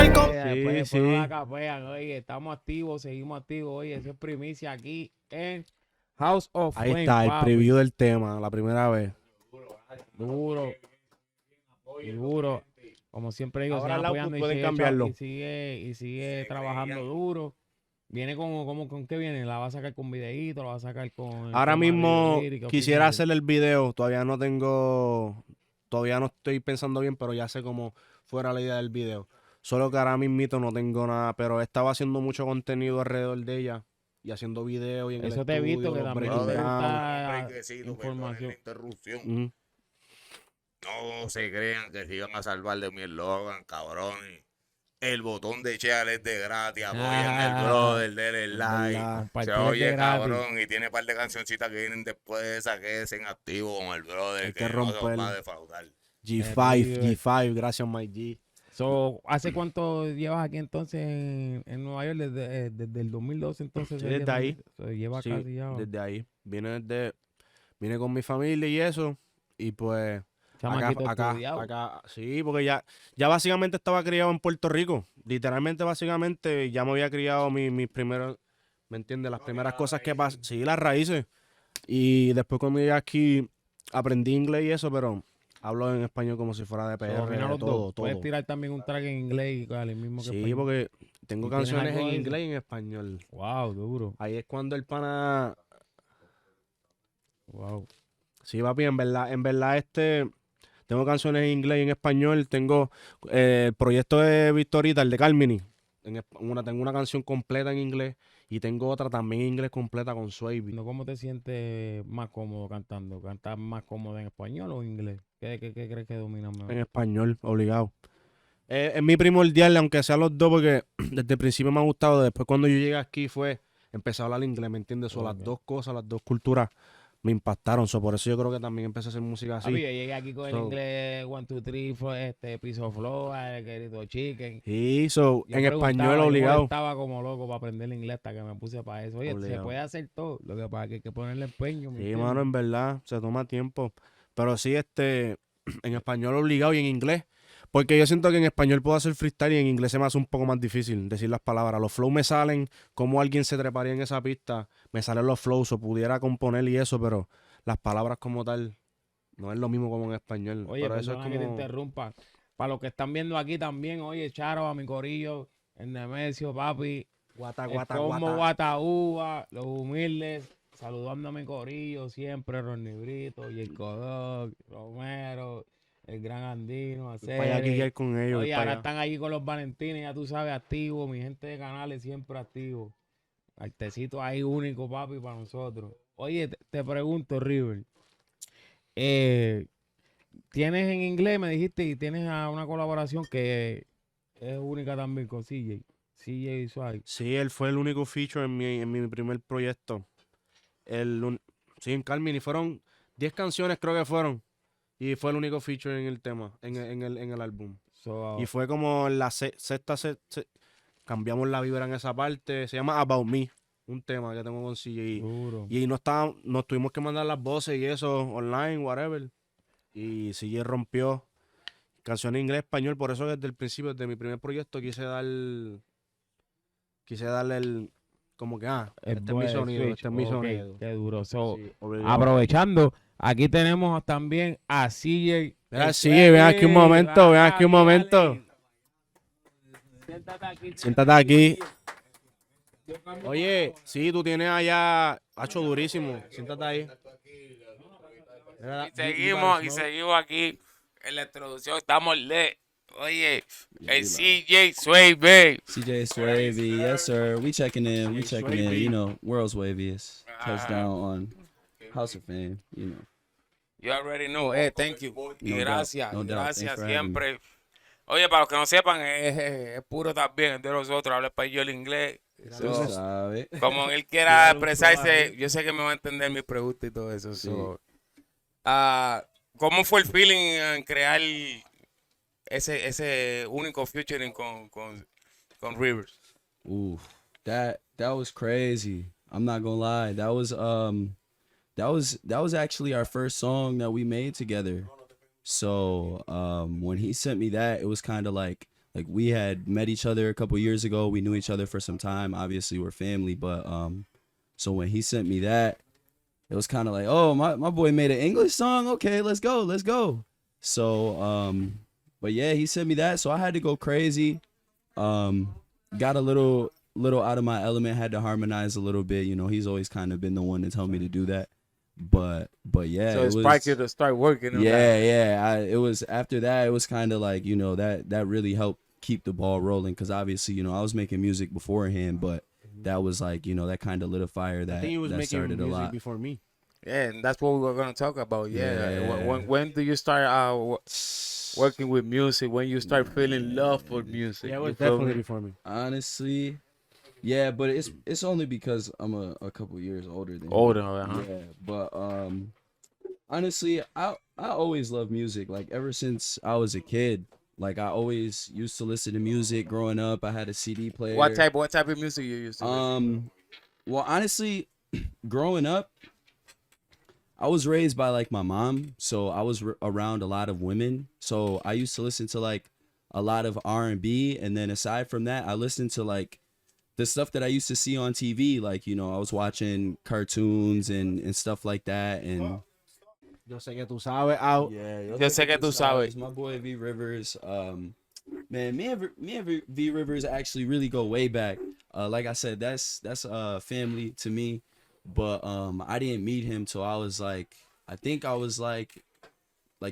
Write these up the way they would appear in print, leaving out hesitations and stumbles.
Después sí. no la capean, oye, estamos activos, seguimos activos, oye, eso es primicia aquí en House of Ahí Flame, está, el papi. preview del tema, la primera vez. Duro, duro. Como siempre digo, Ahora sigan el output apoyando y pueden sigue, cambiarlo. y sigue trabajando duro. Viene con qué viene, la va a sacar con videíto, la va a sacar con el Ahora tema de mismo lírica quisiera oficial. hacer el video, todavía no estoy pensando bien, pero ya sé cómo fuera la idea del video. Solo que ahora mismito no tengo nada, pero estaba haciendo mucho contenido alrededor de ella y haciendo videos y en el Eso te he visto estudio, que los también breaking te Brother, down. gusta brequecito, perdonen la información. interrupción. Ujú. No se crean que se iban a salvar de mi eslogan, cabrones. El botón de share es de gratis, apoyen al brother, denle Es like. verdad. Se Compartir es de oye gratis. cabrón y tiene un par de cancioncitas que vienen después de esa, quédense en activo con el brother, Hay que que no se los va a romper. defraudar. G5, G5, gracias Mike G. So, ¿hace cuánto llevas aquí entonces en Nueva York? Desde el 2012 entonces. Sí, desde ahí. So, lleva Sí, casi ya. desde ahí. Vine con mi familia y eso. Y pues Chamaquito estudiado. acá, sí, porque ya básicamente estaba criado en Puerto Rico. Literalmente, básicamente, ya me había criado mis primeros, ¿me entiendes? Las primeras cosas que pasan. Sí, las raíces. Y después cuando llegué aquí, aprendí inglés y eso, pero hablo en español como si fuera de So, domina PR, los dos. Puedes todo. tirar también un track en inglés y el mismo que Sí, español. porque tengo ¿Y tienes canciones en algo de eso? inglés y en español. Wow, duro. Ahí es cuando el pana... Wow. Sí, papi, en verdad, tengo canciones en inglés y en español. Tengo el proyecto de Victorita, el de Carmini. Tengo una canción completa en inglés y tengo otra también en inglés completa con Swavy. ¿Cómo te sientes más cómodo cantando? ¿Cantas más cómodo en español o en inglés? ¿Qué crees que dominas mejor? En español, obligado. Es mi primordial, aunque sea los dos, porque desde el principio me ha gustado. Después cuando yo llegué aquí empecé a hablar inglés, ¿me entiendes? So, las dos cosas, las dos culturas me impactaron. So, por eso yo creo que también empecé a hacer música así. Yo llegué aquí con el inglés 1, 2, 3, piso flow, el querido chicken. Sí, so, Yo en español Yo obligado. estaba como loco para aprender el inglés hasta que me puse para eso. Oye, se puede hacer todo. Lo que pasa es que hay que ponerle empeño. Sí, mano, en verdad, se toma tiempo. Pero sí, en español obligado y en inglés. Porque yo siento que en español puedo hacer freestyle y en inglés se me hace un poco más difícil decir las palabras. Los flows me salen, como alguien se treparía en esa pista, me salen los flows o pudiera componer y eso, pero las palabras como tal no es lo mismo como en español. Oye, pero eso es perdona que te como... interrumpa. Para los que están viendo aquí también, oye, Charo, a mi corillo, el Nemesio, papi, Guata, el guata, Combo guata. Guataúba, los humildes, saludando a mi corillo siempre, Ronnie Brito, y el Codog, Romero, el Gran Andino, Voy para allá a Acere. guiar con ellos. voy Oye, para ahora allá. están allí con los Valentines, ya tú sabes, activos, mi gente de canales siempre activos. Artecito ahí único, papi, para nosotros. Oye, te pregunto, River, eh, tienes en inglés, me dijiste, y tienes una colaboración que es única también con CJ Swavy. Sí, él fue el único feature en mi primer proyecto. Sí, en Carmini fueron 10 canciones, creo que fueron. Y fue el único feature en el tema, en el álbum. Y fue como en la sexta, cambiamos la vibra en esa parte. Se llama About Me, un tema que tengo con CJ. Duro. Y nos tuvimos que mandar las voces y eso online, whatever. Y CJ rompió canción en inglés, español. Por eso desde el principio, desde mi primer proyecto, quise darle como que, este es mi sonido, este es mi sonido. Qué duro. Sí, obligado. Aprovechando, aquí tenemos también a CJ. Mira, CJ, ven aquí un momento, ven aquí un momento. Siéntate aquí. Siéntate aquí. Oye, sí, tú tienes allá, hacho durísimo. Siéntate ahí. Y seguimos aquí en la introducción. Estamos oye, el CJ Swavy. CJ Swavy, yes sir. We checking in. You know, world's waviest touchdown on House of Fame. You know. You already know. Thank you. Y No doubt, gracias, no doubt. gracias Thanks for having siempre. Oye, para los que no sepan, es puro también de nosotros. Habla español, inglés. Tú sabes. Como él quiera expresarse, yo sé que me va a entender mis preguntas y todo eso. Sí. ¿Cómo fue el feeling en crear ese único featuring con Rivers? Ooh, that was crazy. I'm not gonna lie. That was actually our first song that we made together. So when he sent me that, it was kind of like Like we had met each other a couple years ago. We knew each other for some time. Obviously, we're family, but so when he sent me that, it was kind of like, oh, my boy made an English song. Okay, let's go. So but yeah, he sent me that, so I had to go crazy. Got a little out of my element, had to harmonize a little bit. You know, he's always kind of been the one to tell me to do that. But yeah, So it it's was, sparked you to start working on that. yeah. It was after that. It was kind of like, you know, that really helped keep the ball rolling, because obviously, you know, I was making music beforehand, but that was like, you know, that kind of lit a fire I that think he was that making started a music lot. before me. Yeah, and that's what we were gonna talk about. Yeah. Yeah. When do you start working with music? When you start feeling love for music? Yeah, it You was feel definitely me? before me. Honestly, yeah, but it's only because I'm a couple years older than him. Older, huh? Yeah, but honestly, I always loved music. Like ever since I was a kid, like I always used to listen to music growing up. I had a CD player. What type of music you used to listen? Well, honestly, growing up, I was raised by like my mom, so I was around a lot of women. So I used to listen to like a lot of R&B, and then aside from that, I listened to like the stuff that I used to see on TV. Like, you know, I was watching cartoons and stuff like that. And Yo sé que tú sabes out. yeah, Yo sé que tú sabes. my boy V Rivers. Man, me and V Rivers actually really go way back. Like I said, that's family to me. But I didn't meet him till I was like, I think I was like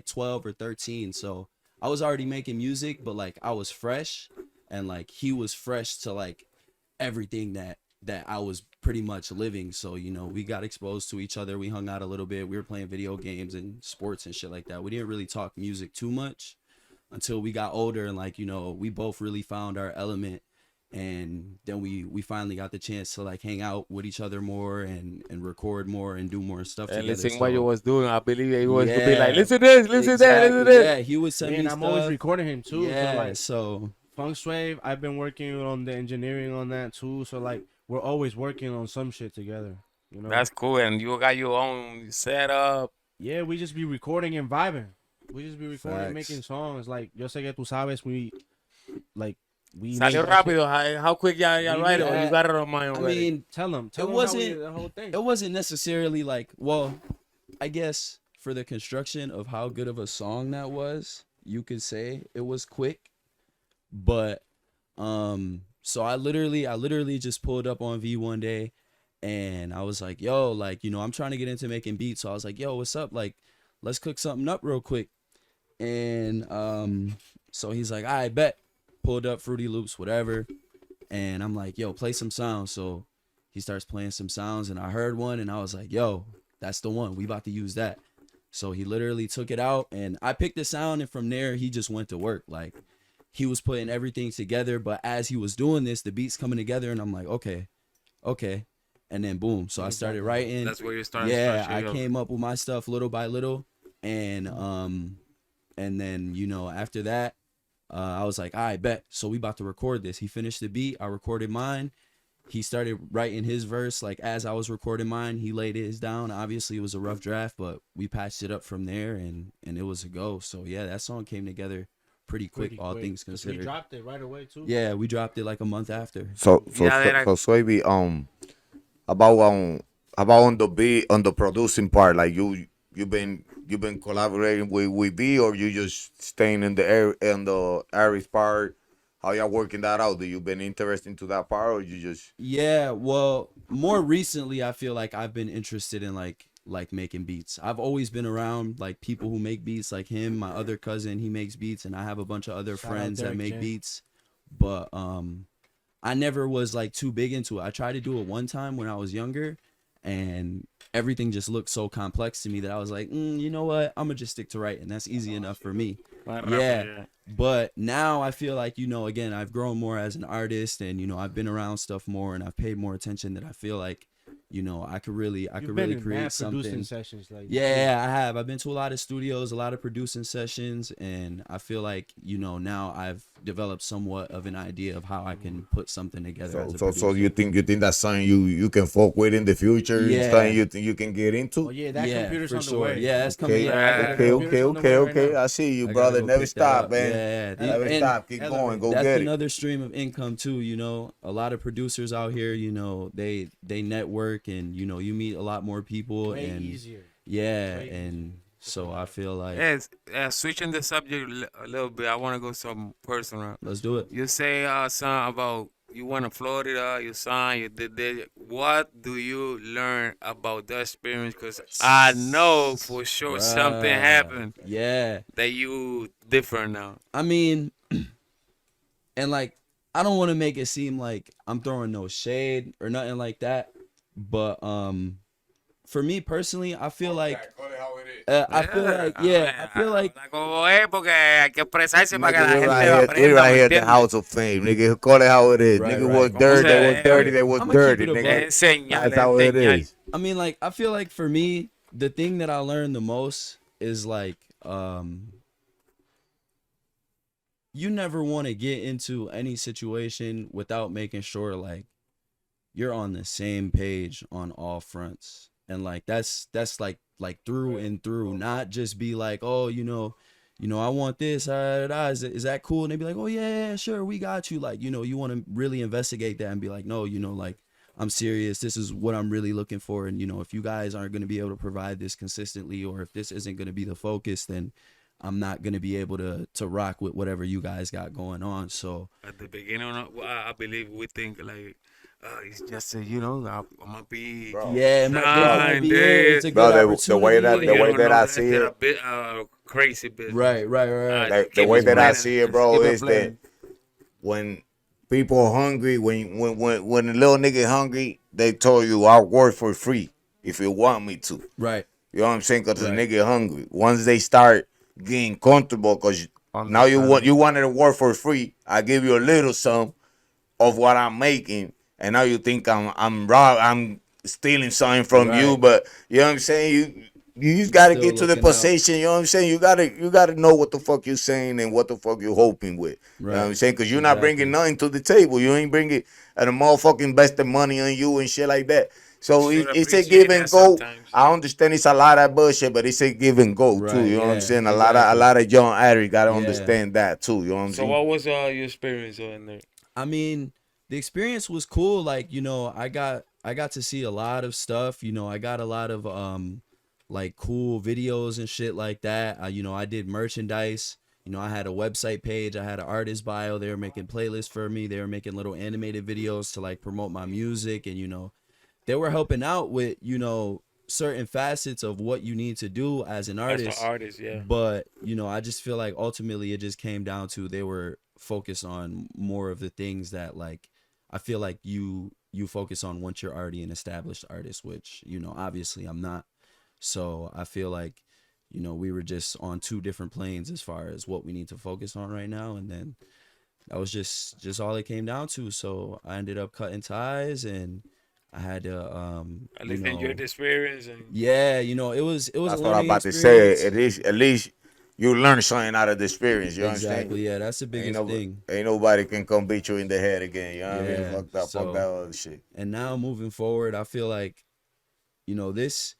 12 or 13. So I was already making music, but like I was fresh, and like he was fresh to like everything that I was pretty much living. So, you know, we got exposed to each other. We hung out a little bit. We were playing video games and sports and shit like that. We didn't really talk music too much until we got older, and like, you know, we both really found our element. And then we finally got the chance to like hang out with each other more and record more and do more stuff And together. listen what you was doing. I believe he was to be Yeah. like, listen this, listen that, listen Exactly. this. Yeah, he would send me And stuff. I'm always recording him too. Yeah, So like so Funk Swave, I've been working on the engineering on that too. So like we're always working on some shit together. You know? That's cool. And you got your own setup. Yeah, we just be recording and vibing. We just be recording, Facts. making songs. Like Yo sé que tú sabes, we Salió made that rápido. How quick y'all We write it? made Or you that. got it on mind I already? mean, Tell them wasn't- the whole thing. it wasn't necessarily like, well, I guess for the construction of how good of a song that was, you could say it was quick. But so I literally just pulled up on V one day, and I was like, yo, like, you know, I'm trying to get into making beats. So I was like, yo, what's up? Like, let's cook something up real quick. And so he's like, I bet. Pulled up Fruity Loops, whatever. And I'm like, yo, play some sounds. So he starts playing some sounds, and I heard one, and I was like, yo, that's the one. We about to use that. So he literally took it out, and I picked the sound, and from there, he just went to work. Like, he was putting everything together, but as he was doing this, the beats coming together, and I'm like, okay. And then boom. So I started writing. That's where you started. Yeah, I came up with my stuff little by little. And then, you know, after that, I was like, I bet. So we about to record this. He finished the beat. I recorded mine. He started writing his verse. Like, as I was recording mine, he laid his down. Obviously, it was a rough draft, but we patched it up from there, and it was a go. So, yeah, that song came together pretty quick, all things 'Cause considered. We dropped it right away too. Yeah, we dropped it like a month after. So Yeah, Swavy, about on the beat, on the producing part, like you've been collaborating with B, or you just staying in the Aries part? How y'all working that out? Do you been interested into that part, or you just? Yeah, well, more recently, I feel like I've been interested in like making beats. I've always been around like people who make beats, like him, my other cousin, he makes beats, and I have a bunch of other Shout out friends that Derek make Jen. beats. But I never was like too big into it. I tried to do it one time when I was younger, and everything just looked so complex to me that I was like, you know what? I'm gonna just stick to writing. That's easy enough for me. Yeah. But now I feel like, you know, again, I've grown more as an artist, and, you know, I've been around stuff more, and I've paid more attention, that I feel like you know, I could really You've been really in create mad producing something. sessions, like Yeah, I have. I've been to a lot of studios, a lot of producing sessions, and I feel like, you know, now I've developed somewhat of an idea of how I can put something together as a producer. So you think that's something you can fuck with in the future? Yeah. Something you think you can get into? Oh yeah, that Yeah, computer's for on the sure. way. Yeah, that's coming. Yeah, I gotta Okay, go. okay, on the okay, way right okay. now. I see you, I gotta brother. go Never pick that stop, up. man. Yeah. Never And stop. Keep going. Go that's get it. another stream of income too, you know. A lot of producers out here, you know, they network, and you know, you meet a lot more people. Way And easier. yeah, Way and so I feel like Yes, switching the subject a little bit. I want to go some personal. let's do it. You say something about you went to Florida, you signed, you did this. What do you learn about the experience? Because I know for sure something Bruh. happened Yeah. that you different now. I mean, and like, I don't want to make it seem like I'm throwing no shade or nothing like that, but for me personally, I feel like I feel like Like, como es, porque hay que expresarse para que la Nigga, gente we aprenda, right ¿me here at the entiendes? House of Fame. Nigga, call it how it is. Right, Nigga right. was Como dirty. They se was dirty. debe. They was I'ma dirty. keep it a Nigga. buck. Enseñar, That's how it enseñar. is. I mean, like, I feel like for me, the thing that I learned the most is like, you never want to get into any situation without making sure like you're on the same page on all fronts. And like that's like through and through, not just be like, oh, you know, I want this. Is that cool? And they be like, oh yeah, sure, we got you. Like, you know, you want to really investigate that and be like, no, you know, like, I'm serious. This is what I'm really looking for. And, you know, if you guys aren't going to be able to provide this consistently, or if this isn't going to be the focus, then I'm not going to be able to rock with whatever you guys got going on. So At the beginning, I believe we think like, it's just you know, I'm gonna be. Bro. yeah, it might be it. It's a good Bro, the opportunity. way that- the way that I It's see a it- bit crazy business. Right. Like, the Keep way it that I playing. see it, bro, Keep it is that playing. when people are hungry, when the little nigga hungry, they told you I'll work for free if you want me to. Right. You know what I'm saying? Because Right. the nigga hungry. Once they start getting comfortable, because now you wanted to work for free, I give you a little sum of what I'm making, and now you think I'm stealing something from you, Right. but you know what I'm saying? You just gotta Still get to the looking out. position. You know what I'm saying? You gotta know what the fuck you're saying and what the fuck you're hoping with. You know what I'm Right. saying? Because you're not Exactly. bringing nothing to the table. You ain't bringing and the motherfucking investing money on you and shit like that. So Should it's a appreciate give and that go. sometimes. I understand it's a lot of bullshit, but it's a give and go too. Right, You know what I'm yeah, saying? exactly. A lot of young addicts gotta Yeah. understand that too. You know what I'm So saying? what was your experience in there? I mean, the experience was cool. Like, you know, I got to see a lot of stuff. You know, I got a lot of like cool videos and shit like that. You know, I did merchandise. You know, I had a website page. I had an artist bio. They were making playlists for me. They were making little animated videos to like promote my music, and you know, they were helping out with, you know, certain facets of what you need to do as an As artist. an artist, yeah. But, you know, I just feel like ultimately it just came down to they were focused on more of the things that like I feel like you focus on once you're already an established artist, which, you know, obviously I'm not. So I feel like, you know, we were just on two different planes as far as what we need to focus on right now. And then that was just all it came down to. So I ended up cutting ties, and I had to At you least know, enjoy the experience. And yeah, you know, it was That's a what I'm learning about to say. experience. At least you learn something out of the experience. You Exactly, understand? yeah, that's the biggest thing. Ain't nobody can come beat you in the head again. You know what I Yeah, mean? Fuck so- that other shit. And now moving forward, I feel like, you know, this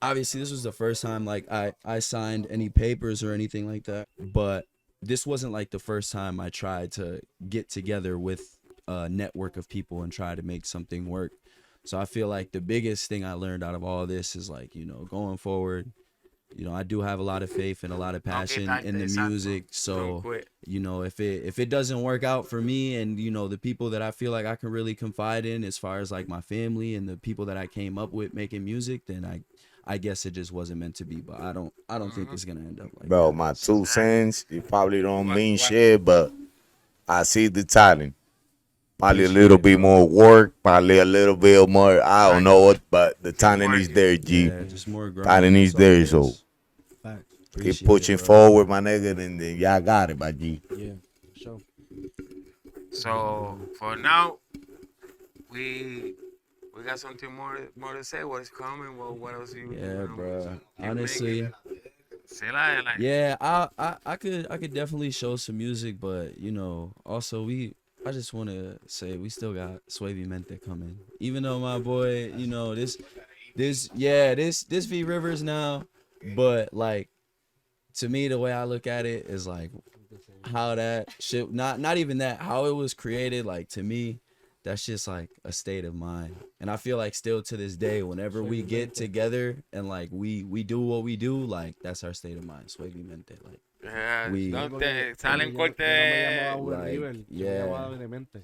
obviously this was the first time like I signed any papers or anything like that, but this wasn't like the first time I tried to get together with a network of people and try to make something work. So I feel like the biggest thing I learned out of all this is like, you know, going forward, you know, I do have a lot of faith and a lot of passion in the music. So, you know, if it doesn't work out for me and, you know, the people that I feel like I can really confide in as far as like my family and the people that I came up with making music, then I guess it just wasn't meant to be. But I don't think it's gonna end up like Bro, that. my 2 cents, it probably don't mean what- shit, but I see the talent. Probably a Appreciate little it, bit bro. more work, probably a little bit more, I don't know what, but the talent is there, G. Yeah, just more growing. Talent is that's all it there, so is. Facts. keep Appreciate pushing it, bro. forward, my nigga, and then y'all got it, my G. Yeah, for sure. so for now, we We got something more to say. What is coming? What else you? Yeah, bro. you Honestly, make? Say like. yeah, I could definitely show some music, but you know, also I just want to say we still got Swavy Mente coming. Even though my boy, you know, this V Rivers now, but like to me the way I look at it is like how that shit not even that, how it was created, like to me that's just like a state of mind. And I feel like still to this day, whenever we get together and like we do what we do, like that's our state of mind. Swavy Mente, like Yeah, we salen corte. like, yeah,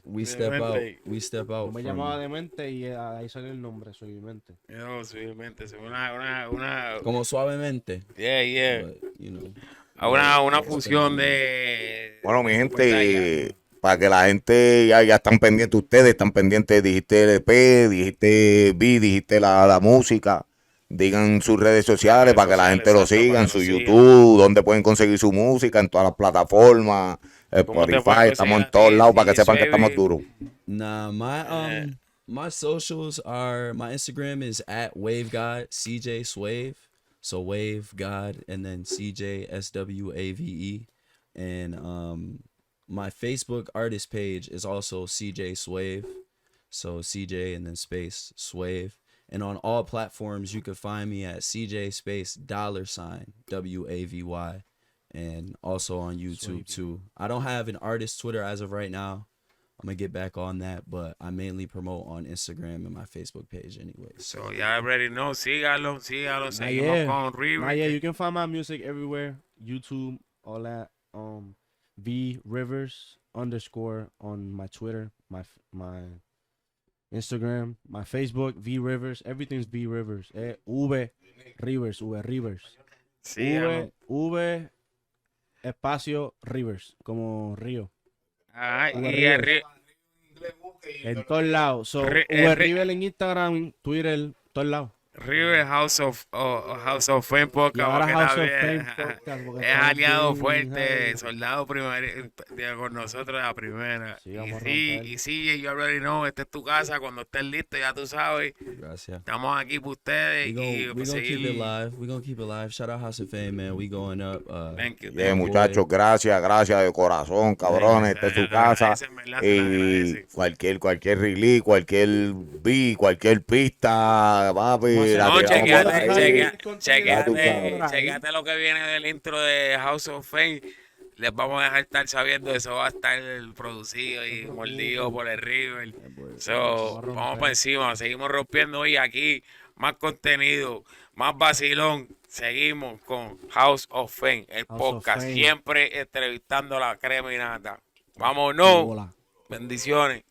we step out, we step Yo out me from llamaba Demente y ahí salió el nombre, soy Demente. No, suavemente, una. como suavemente, Yeah. but you know, Una fusión de. Bueno, mi de gente, para que la gente ya están pendientes, ustedes están pendientes, dijiste el EP, dijiste B, dijiste la música. Digan sus redes sociales para que la gente lo siga, en su YouTube, donde pueden conseguir su música, en todas las plataformas, ¿Cómo te Spotify, pueden estamos en conseguir todos a ti, lados para que CJ sepan que estamos Swavy? duros. nah, my socials are, my Instagram is at WaveGod CJ Swave, so Wave God and then CJ SWAVE, and my Facebook artist page is also CJ Swave, so CJ and then space Swave. And on all platforms, you can find me at CJ space $WAVY, and also on YouTube too. I don't have an artist Twitter as of right now. I'm gonna get back on that, but I mainly promote on Instagram and my Facebook page anyway. So you already know, sígalo, seguimos yeah. con River. Yeah, you can find my music everywhere, YouTube, all that. V Rivers _ on my Twitter, my Instagram, my Facebook, V Rivers, everything's V Rivers. V Rivers. Sígalo. V espacio Rivers, como río. Ajá, V y Rivers. En todos lados. So, Ri- V ri- River en Instagram, Twitter, todos lados. River House of Fame Podcast. Y ahora porque House of también Fame Podcast, porque es estamos aliado bien, fuerte, ay. soldado con nosotros a la primera. Sí, vamos a Y romper. sí, you already know, esta es tu casa, cuando estés listo, ya tú sabes. Gracias. Estamos aquí para ustedes. We y gonna pues, keep it seguir. live. We gonna keep it live. Shout out House of Fame, man. We going up. Thank you. Bien, muchachos, gracias de corazón, cabrones, esta es su casa. Y cualquier release, cualquier beat, cualquier pista, papi, la No, tiramos por ahí. chequeate lo que viene del intro de House of Fame. Les vamos a dejar estar sabiendo, eso va a estar producido y mordido por el River. So, vamos para encima, seguimos rompiendo y aquí más contenido, más vacilón. Seguimos con House of Fame, el House of podcast, Fame. siempre entrevistando a la crema y nata. Vámonos, Hola. bendiciones.